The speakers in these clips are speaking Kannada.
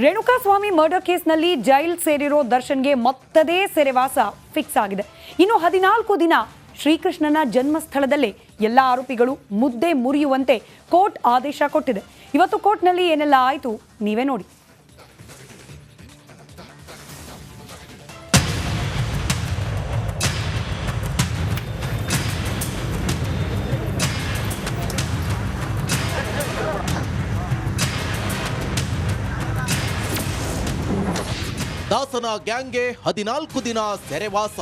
ರೇಣುಕಾಸ್ವಾಮಿ ಮರ್ಡರ್ ಕೇಸ್ನಲ್ಲಿ ಜೈಲ್ ಸೇರಿರೋ ದರ್ಶನ್ಗೆ ಮತ್ತದೇ ಸೆರೆವಾಸ ಫಿಕ್ಸ್ ಆಗಿದೆ. ಇನ್ನು 14 ದಿನ ಶ್ರೀಕೃಷ್ಣನ ಜನ್ಮಸ್ಥಳದಲ್ಲೇ ಎಲ್ಲ ಆರೋಪಿಗಳು ಮುದ್ದೆ ಮುರಿಯುವಂತೆ ಕೋರ್ಟ್ ಆದೇಶ ಕೊಟ್ಟಿದೆ. ಇವತ್ತು ಕೋರ್ಟ್ನಲ್ಲಿ ಏನೆಲ್ಲ ಆಯಿತು ನೀವೇ ನೋಡಿ. ದಾಸನ ಗ್ಯಾಂಗ್ಗೆ 14 ದಿನ ಸೆರೆವಾಸ.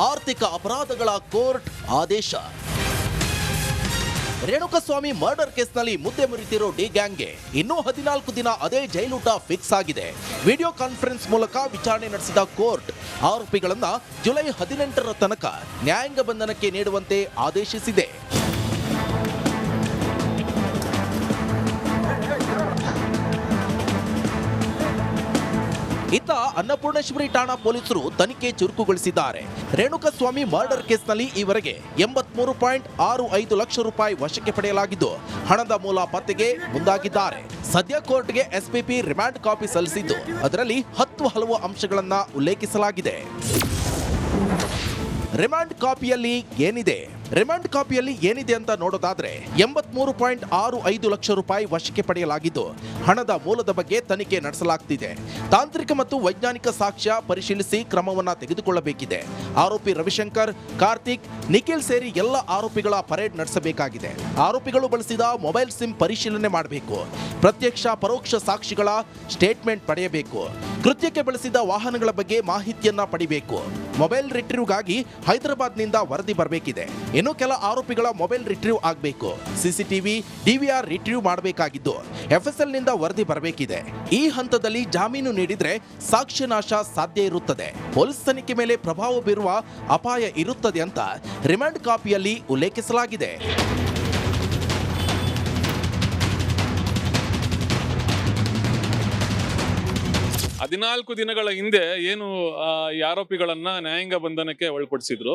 ಆರ್ಥಿಕ ಅಪರಾಧಗಳ ಕೋರ್ಟ್ ಆದೇಶ. ರೇಣುಕಾಸ್ವಾಮಿ ಮರ್ಡರ್ ಕೇಸ್ನಲ್ಲಿ ಮುದ್ದೆ ಮುರಿತಿರೋ ಡಿ ಗ್ಯಾಂಗ್ಗೆ ಇನ್ನೂ 14 ದಿನ ಅದೇ ಜೈಲೂಟ ಫಿಕ್ಸ್ ಆಗಿದೆ. ವಿಡಿಯೋ ಕಾನ್ಫರೆನ್ಸ್ ಮೂಲಕ ವಿಚಾರಣೆ ನಡೆಸಿದ ಕೋರ್ಟ್ ಆರೋಪಿಗಳನ್ನ ಜುಲೈ 18ರ ತನಕ ನ್ಯಾಯಾಂಗ ಬಂಧನಕ್ಕೆ ನೀಡುವಂತೆ ಆದೇಶಿಸಿದೆ. ಇತ್ತ ಅನ್ನಪೂರ್ಣೇಶ್ವರಿ ಠಾಣಾ ಪೊಲೀಸರು ತನಿಖೆ ಚುರುಕುಗೊಳಿಸಿದ್ದಾರೆ. ರೇಣುಕಾಸ್ವಾಮಿ ಮರ್ಡರ್ ಕೇಸ್ನಲ್ಲಿ ಈವರೆಗೆ 83.65 ಲಕ್ಷ ರೂಪಾಯಿ ವಶಕ್ಕೆ ಪಡೆಯಲಾಗಿದ್ದು ಹಣದ ಮೂಲ ಪತ್ತೆಗೆ ಮುಂದಾಗಿದ್ದಾರೆ. ಸದ್ಯ ಕೋರ್ಟ್ಗೆ ಎಸ್ಪಿಪಿ ರಿಮಾಂಡ್ ಕಾಪಿ ಸಲ್ಲಿಸಿದ್ದು ಅದರಲ್ಲಿ 10 ಹಲವು ಅಂಶಗಳನ್ನ ಉಲ್ಲೇಖಿಸಲಾಗಿದೆ. ರಿಮಾಂಡ್ ಕಾಪಿಯಲ್ಲಿ ಏನಿದೆ ಅಂತ ನೋಡೋದಾದ್ರೆ 83.65 ಲಕ್ಷ ರೂಪಾಯಿ ವಶಕ್ಕೆ ಪಡೆಯಲಾಗಿದ್ದು ಹಣದ ಮೂಲದ ಬಗ್ಗೆ ತನಿಖೆ ನಡೆಸಲಾಗುತ್ತಿದೆ. ತಾಂತ್ರಿಕ ಮತ್ತು ವೈಜ್ಞಾನಿಕ ಸಾಕ್ಷ್ಯ ಪರಿಶೀಲಿಸಿ ಕ್ರಮವನ್ನ ತೆಗೆದುಕೊಳ್ಳಬೇಕಿದೆ. ಆರೋಪಿ ರವಿಶಂಕರ್, ಕಾರ್ತಿಕ್, ನಿಖಿಲ್ ಸೇರಿ ಎಲ್ಲ ಆರೋಪಿಗಳ ಪರೇಡ್ ನಡೆಸಬೇಕಾಗಿದೆ. ಆರೋಪಿಗಳು ಬಳಸಿದ ಮೊಬೈಲ್ ಸಿಮ್ ಪರಿಶೀಲನೆ ಮಾಡಬೇಕು. ಪ್ರತ್ಯಕ್ಷ ಪರೋಕ್ಷ ಸಾಕ್ಷಿಗಳ ಸ್ಟೇಟ್ಮೆಂಟ್ ಪಡೆಯಬೇಕು. ಕೃತ್ಯಕ್ಕೆ ಬಳಸಿದ ವಾಹನಗಳ ಬಗ್ಗೆ ಮಾಹಿತಿಯನ್ನ ಪಡಿಬೇಕು. ಮೊಬೈಲ್ ರಿಟ್ರೀವ್ಗಾಗಿ ಹೈದರಾಬಾದ್ನಿಂದ ವರದಿ ಬರಬೇಕಿದೆ. ಇನ್ನು ಕೆಲ ಆರೋಪಿಗಳ ಮೊಬೈಲ್ ರಿಟ್ರೀವ್ ಆಗಬೇಕು. ಸಿಸಿಟಿವಿ, ಡಿವಿಆರ್ ರಿಟ್ರೀವ್ ಮಾಡಬೇಕಾಗಿದ್ದು ಎಫ್ಎಸ್ಎಲ್ ನಿಂದ ವರದಿ ಬರಬೇಕಿದೆ. ಈ ಹಂತದಲ್ಲಿ ಜಾಮೀನು ನೀಡಿದ್ರೆ ಸಾಕ್ಷ್ಯ ನಾಶ ಸಾಧ್ಯ ಇರುತ್ತದೆ. ಪೊಲೀಸ್ ತನಿಖೆ ಮೇಲೆ ಪ್ರಭಾವ ಬೀರುವ ಅಪಾಯ ಇರುತ್ತದೆ ಅಂತ ರಿಮಾಂಡ್ ಕಾಪಿಯಲ್ಲಿ ಉಲ್ಲೇಖಿಸಲಾಗಿದೆ. ಹದಿನಾಲ್ಕು ದಿನಗಳ ಹಿಂದೆ ಏನು ಈ ಆರೋಪಿಗಳನ್ನ ನ್ಯಾಯಾಂಗ ಬಂಧನಕ್ಕೆ ಒಳಪಡಿಸಿದ್ರು,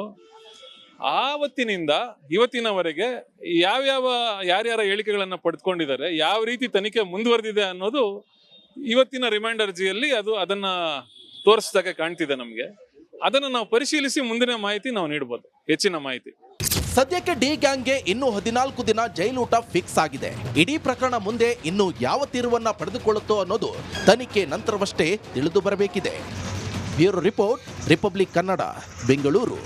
ಆವತ್ತಿನಿಂದ ಇವತ್ತಿನವರೆಗೆ ಯಾರ್ಯಾರ ಹೇಳಿಕೆಗಳನ್ನ ಪಡೆದುಕೊಂಡಿದ್ದಾರೆ, ಯಾವ ರೀತಿ ತನಿಖೆ ಮುಂದುವರೆದಿದೆ ಅನ್ನೋದು ಇವತ್ತಿನ ರಿಮಾಂಡ್ ಅರ್ಜಿಯಲ್ಲಿ ಅದನ್ನ ತೋರಿಸಿದಾಗ ಕಾಣ್ತಿದೆ ನಮಗೆ. ಅದನ್ನು ನಾವು ಪರಿಶೀಲಿಸಿ ಮುಂದಿನ ಮಾಹಿತಿ ನಾವು ನೀಡಬಹುದು, ಹೆಚ್ಚಿನ ಮಾಹಿತಿ. ಸದ್ಯಕ್ಕೆ ಡಿ ಗ್ಯಾಂಗ್ಗೆ ಇನ್ನೂ 14 ದಿನ ಜೈಲೂಟ ಫಿಕ್ಸ್ ಆಗಿದೆ. ಇಡೀ ಪ್ರಕರಣ ಮುಂದೆ ಇನ್ನು ಯಾವ ತೀರ್ವನ್ನ ಪಡೆದುಕೊಳ್ಳುತ್ತೋ ಅನ್ನೋದು ತನಿಖೆ ನಂತರವಷ್ಟೇ ತಿಳಿದು ಬರಬೇಕಿದೆ. Bureau report, republic Kannada, Bengaluru.